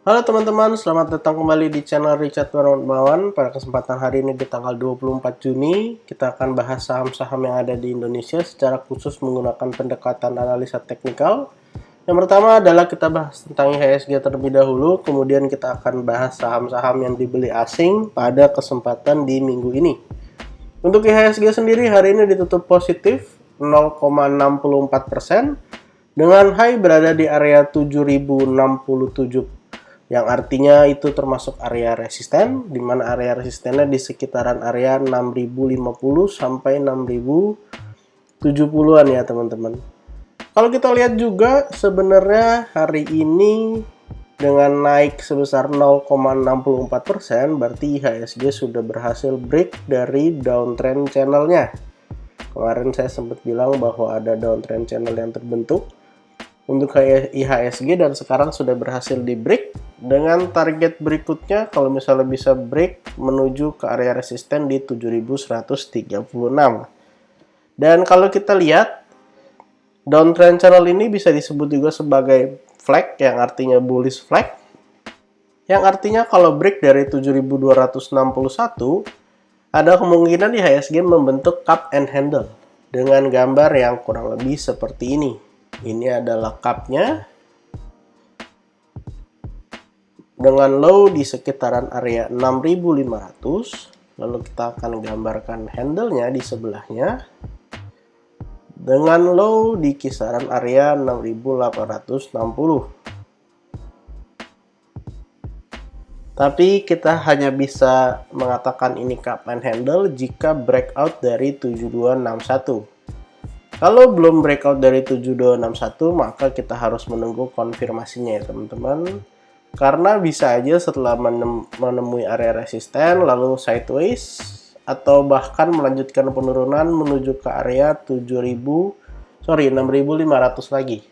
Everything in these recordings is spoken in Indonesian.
Halo teman-teman, selamat datang kembali di channel Richard Darmawan. Pada kesempatan hari ini di tanggal 24 Juni, kita akan bahas saham-saham yang ada di Indonesia secara khusus menggunakan pendekatan analisa teknikal. Yang pertama adalah kita bahas tentang IHSG terlebih dahulu, kemudian kita akan bahas saham-saham yang dibeli asing pada kesempatan di minggu ini. Untuk IHSG sendiri hari ini ditutup positif 0,64%, dengan high berada di area 7067, yang artinya itu termasuk area resisten, di mana area resistennya di sekitaran area 6050 sampai 6070-an ya teman-teman. Kalau kita lihat juga sebenarnya hari ini dengan naik sebesar 0,64%, berarti IHSG sudah berhasil break dari downtrend channelnya. Kemarin saya sempat bilang bahwa ada downtrend channel yang terbentuk untuk IHSG dan sekarang sudah berhasil di break dengan target berikutnya kalau misalnya bisa break menuju ke area resisten di 7136. Dan kalau kita lihat downtrend channel ini bisa disebut juga sebagai flag, yang artinya bullish flag, yang artinya kalau break dari 7261 ada kemungkinan IHSG membentuk cup and handle dengan gambar yang kurang lebih seperti ini. Ini adalah cupnya dengan low di sekitaran area 6500, lalu kita akan gambarkan handle-nya di sebelahnya dengan low di kisaran area 6860. Tapi kita hanya bisa mengatakan ini cup and handle jika breakout dari 7261. Kalau belum breakout dari 7261, maka kita harus menunggu konfirmasinya ya teman-teman. Karena bisa aja setelah menemui area resisten lalu sideways atau bahkan melanjutkan penurunan menuju ke area 6500 lagi.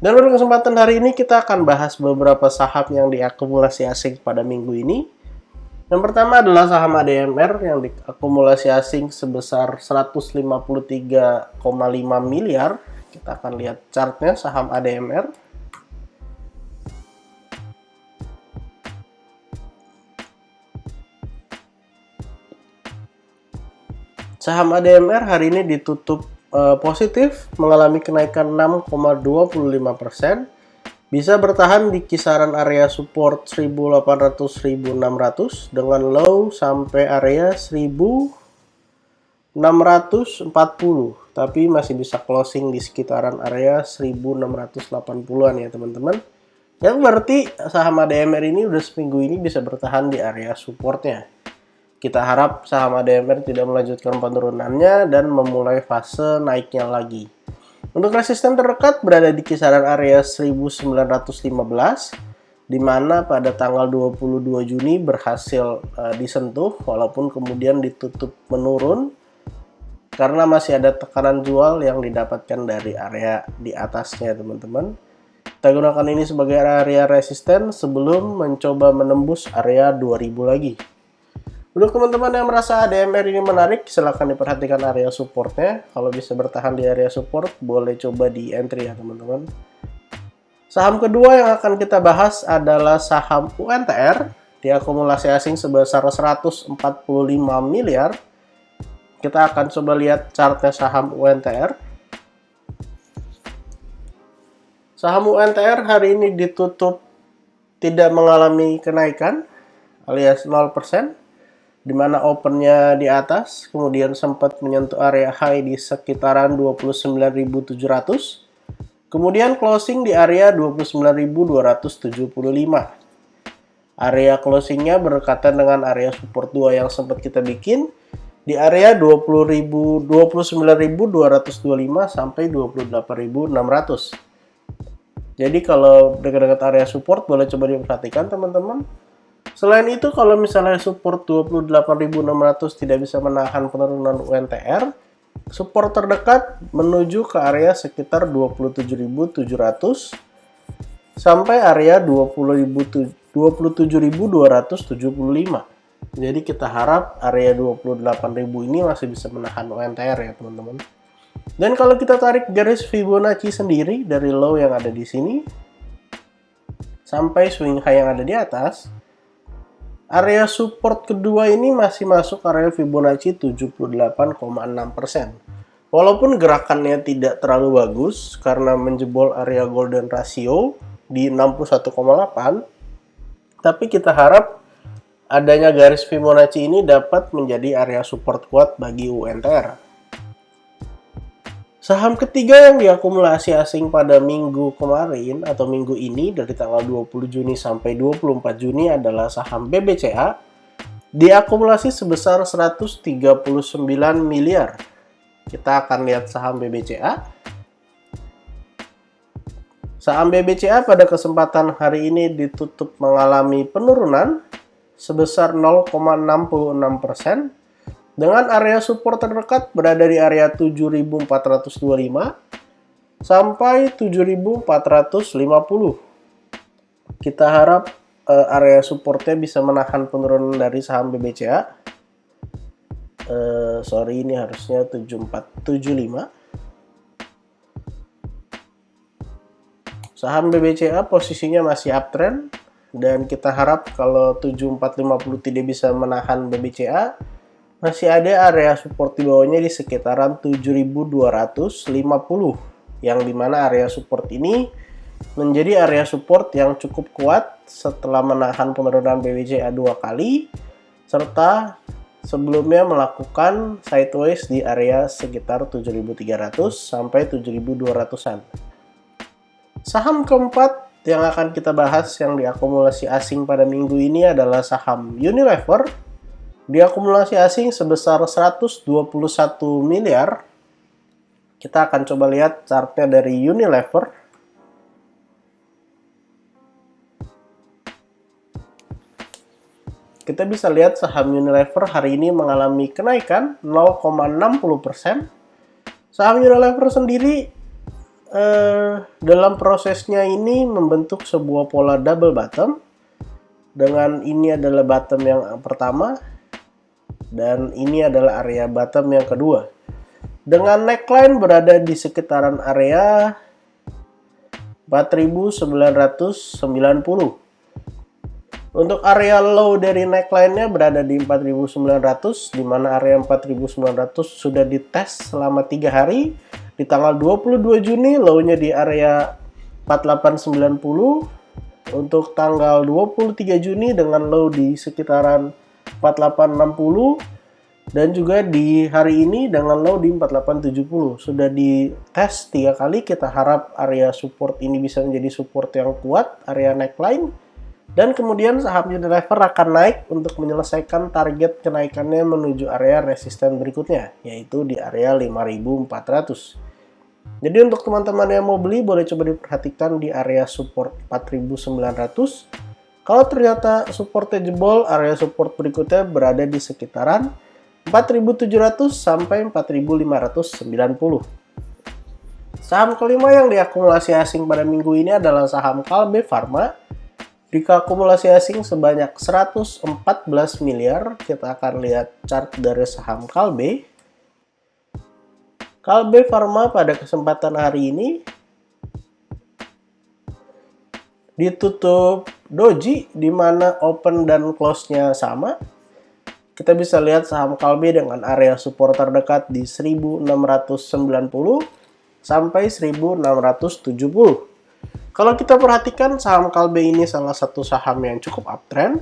Dan pada kesempatan hari ini kita akan bahas beberapa saham yang diakumulasi asing pada minggu ini. Yang pertama adalah saham ADMR yang diakumulasi asing sebesar 153,5 miliar. Kita akan lihat chartnya saham ADMR. Saham ADMR hari ini ditutup positif, mengalami kenaikan 6,25%, bisa bertahan di kisaran area support 1800-1600 dengan low sampai area 1640, tapi masih bisa closing di sekitaran area 1680-an ya teman-teman. Yang berarti saham ADMR ini udah seminggu ini bisa bertahan di area supportnya. Kita harap saham ADMR tidak melanjutkan penurunannya dan memulai fase naiknya lagi. Untuk resisten terdekat berada di kisaran area 1915, di mana pada tanggal 22 Juni berhasil disentuh walaupun kemudian ditutup menurun karena masih ada tekanan jual yang didapatkan dari area di atasnya teman-teman. Kita gunakan ini sebagai area resisten sebelum mencoba menembus area 2000 lagi. Untuk teman-teman yang merasa ADMR ini menarik, silahkan diperhatikan area supportnya. Kalau bisa bertahan di area support, boleh coba di entry ya teman-teman. Saham kedua yang akan kita bahas adalah saham UNTR, diakumulasi asing sebesar 145 miliar. Kita akan coba lihat chartnya saham UNTR. Saham UNTR hari ini ditutup tidak mengalami kenaikan, alias 0%. Di mana opennya di atas, kemudian sempat menyentuh area high di sekitaran 29.700, kemudian closing di area 29.275. Area closingnya berdekatan dengan area support 2 yang sempat kita bikin di area 29.225 sampai 28.600. Jadi kalau dekat-dekat area support boleh coba diperhatikan teman-teman. Selain itu, kalau misalnya support 28.600 tidak bisa menahan penurunan UNTR, support terdekat menuju ke area sekitar 27.700 sampai area 27.275. Jadi kita harap area 28.000 ini masih bisa menahan UNTR ya teman-teman. Dan kalau kita tarik garis Fibonacci sendiri dari low yang ada di sini, sampai swing high yang ada di atas, area support kedua ini masih masuk area Fibonacci 78,6%. Walaupun gerakannya tidak terlalu bagus karena menjebol area golden ratio di 61,8, tapi kita harap adanya garis Fibonacci ini dapat menjadi area support kuat bagi UNTR. Saham ketiga yang diakumulasi asing pada minggu kemarin atau minggu ini dari tanggal 20 Juni sampai 24 Juni adalah saham BBCA, diakumulasi sebesar 139 miliar. Kita akan lihat saham BBCA. Saham BBCA pada kesempatan hari ini ditutup mengalami penurunan sebesar 0,66% dengan area support terdekat berada di area 7.425 sampai 7.450. Kita harap area supportnya bisa menahan penurunan dari saham BBCA. Sorry, ini harusnya 7475. Saham BBCA posisinya masih uptrend dan kita harap kalau 7450 tidak bisa menahan BBCA, masih ada area support di bawahnya di sekitaran 7.250, yang dimana area support ini menjadi area support yang cukup kuat setelah menahan penurunan BBCA 2 kali, serta sebelumnya melakukan sideways di area sekitar 7.300 sampai 7.200-an. Saham keempat yang akan kita bahas yang diakumulasi asing pada minggu ini adalah saham Unilever. Diakumulasi asing sebesar 121 miliar. Kita akan coba lihat chartnya dari Unilever. Kita bisa lihat saham Unilever hari ini mengalami kenaikan 0,60%. Saham Unilever sendiri dalam prosesnya ini membentuk sebuah pola double bottom. Dengan ini adalah bottom yang pertama dan ini adalah area bottom yang kedua. Dengan neckline berada di sekitaran area 4.990. Untuk area low dari neckline-nya berada di 4.900, di mana area 4.900 sudah dites selama 3 hari. Di tanggal 22 Juni, low-nya di area 4890. Untuk tanggal 23 Juni dengan low di sekitaran 4860. Dan juga di hari ini dengan low di 4870. Sudah dites 3 kali, kita harap area support ini bisa menjadi support yang kuat, area neckline. Dan kemudian saham Unilever akan naik untuk menyelesaikan target kenaikannya menuju area resisten berikutnya, yaitu di area 5.400. Jadi untuk teman-teman yang mau beli, boleh coba diperhatikan di area support 4.900. Kalau ternyata supportnya jebol, area support berikutnya berada di sekitaran 4.700 sampai 4.590. Saham kelima yang diakumulasi asing pada minggu ini adalah saham Kalbe Farma. Diakumulasi asing sebanyak 114 miliar. Kita akan lihat chart dari saham Kalbe. Kalbe Farma pada kesempatan hari ini ditutup doji, di mana open dan close-nya sama. Kita bisa lihat saham Kalbe dengan area support terdekat di 1.690 sampai 1.670. Kalau kita perhatikan saham Kalbe ini salah satu saham yang cukup uptrend.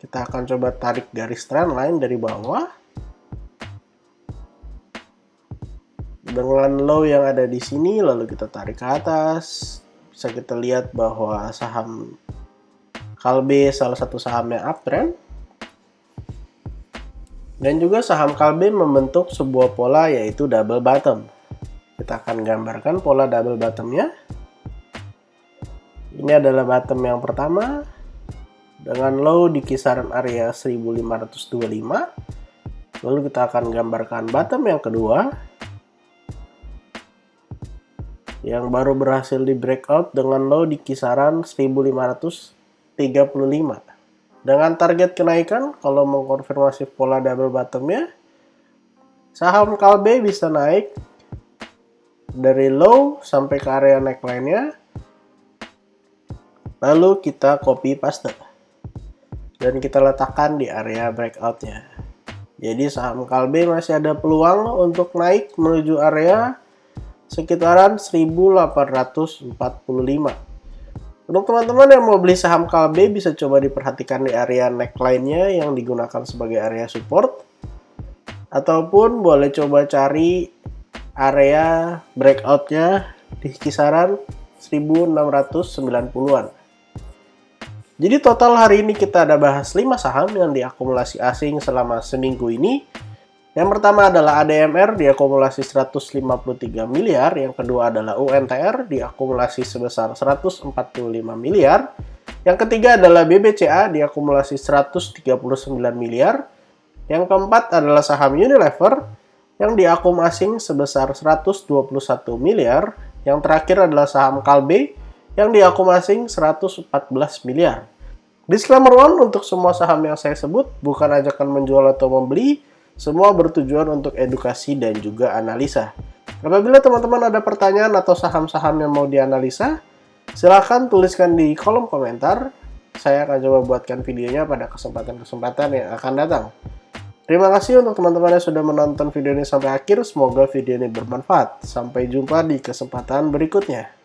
Kita akan coba tarik garis trendline dari bawah. Dengan low yang ada di sini, lalu kita tarik ke atas. Bisa kita lihat bahwa saham Kalbe salah satu saham yang uptrend. Dan juga saham Kalbe membentuk sebuah pola yaitu double bottom. Kita akan gambarkan pola double bottomnya. Ini adalah bottom yang pertama dengan low di kisaran area 1525. Lalu kita akan gambarkan bottom yang kedua yang baru berhasil di breakout dengan low di kisaran 1535. Dengan target kenaikan, kalau mengkonfirmasi pola double bottomnya, saham Kalbe bisa naik dari low sampai ke area neckline-nya Lalu kita copy paste. Dan kita letakkan di area breakout-nya. Jadi saham Kalbe masih ada peluang untuk naik menuju area sekitaran 1845. Untuk teman-teman yang mau beli saham Kalbe bisa coba diperhatikan di area neckline-nya yang digunakan sebagai area support. Ataupun boleh coba cari area breakout-nya di kisaran 1690-an. Jadi total hari ini kita ada bahas 5 saham yang diakumulasi asing selama seminggu ini. Yang pertama adalah ADMR diakumulasi 153 miliar, yang kedua adalah UNTR diakumulasi sebesar 145 miliar, yang ketiga adalah BBCA diakumulasi 139 miliar, yang keempat adalah saham Unilever yang diakum asing sebesar 121 miliar, yang terakhir adalah saham Kalbe yang diakum asing 114 miliar. Disclaimer one, untuk semua saham yang saya sebut bukan ajakan menjual atau membeli, semua bertujuan untuk edukasi dan juga analisa. Apabila teman-teman ada pertanyaan atau saham-saham yang mau dianalisa, silahkan tuliskan di kolom komentar. Saya akan coba buatkan videonya pada kesempatan-kesempatan yang akan datang. Terima kasih untuk teman-teman yang sudah menonton video ini sampai akhir. Semoga video ini bermanfaat. Sampai jumpa di kesempatan berikutnya.